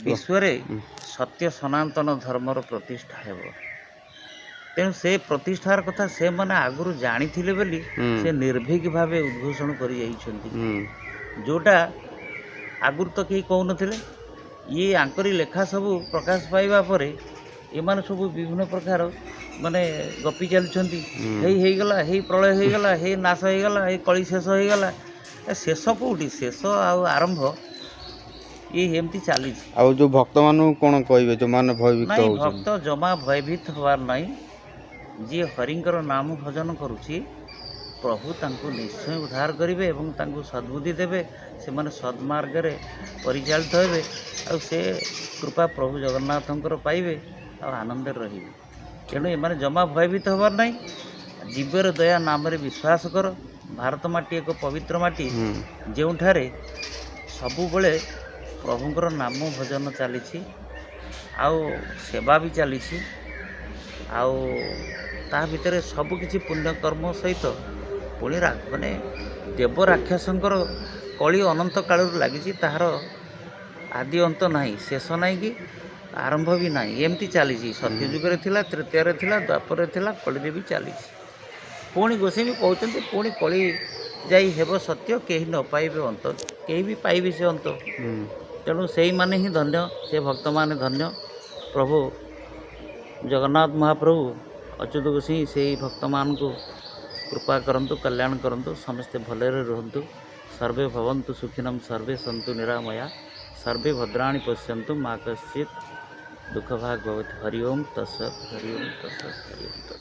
विश्व सत्य सनातन धर्मर प्रतिष्ठा हेब तेणु से प्रतिष्ठार कथा से मैंने आगुरी जानी बोली से निर्भीक भाव उद्घोषण कर जोटा आगुरी तो कहीं कहून ये आंकरी लेखा सब प्रकाश पाइबा पर एमान सब विभिन्न प्रकार माने गपी चलुँच गला हे प्रलय हो गला हे नाश हो गला हे कली शेष हो गला शेष कौटी शेष आरंभ ये एमती चली जो भक्त मान कौन कहे जो मान भयभीत भक्त जमा भयभीत हबार नहीं जी हरिंकर नाम भजन करुच्ची प्रभु तांको निश्चय उद्धार करेंगे एवं तांको सद्बुद्धि देवे से माने सद्मार्ग रे परिचालित होबे आ से कृपा प्रभु जगन्नाथंकर पाइबे आ आनंद रहिबे तेणु एमाने जमा भयभीत हबार नहीं जीवर दया नाम रे विश्वास कर भारत माटी एक पवित्र माटी जोठारे सबुबले प्रभुंकर नाम भजन चली आउ सेवा भी चली आउ ता भितर सबकिछि पुण्यकर्म सहित पुणी माने देव राक्षसंकर कली अनंत काल लगी ताहार आदि अंत नहीं शेष नहीं कि आरंभ भी नहीं एमती चली सत्ययुगे थिला तृतीय थिला द्वापर थिला कली भी चली पुणी गोस्वामी कहते पुणी कली जाई हेब सत्य कहीं न पाइबे अंत कहीं भी पाइबे से अंत तेणु से माने ही धन्य से भक्त माने धन्य प्रभु जगन्नाथ महाप्रभु अच्युत गोसाई से भक्त मान को कृपा करंतु कल्याण करंतु समस्ते भले रुहंतु सर्वे भवन्तु सुखिनम सर्वे सन्तु निरामया सर्वे भद्राणि पश्यन्तु मा कश्चित् दुःखभाग् भवेत् हरि ओम तत्सत् हरि ओम तत्सत् हरि ओम तत्सत्।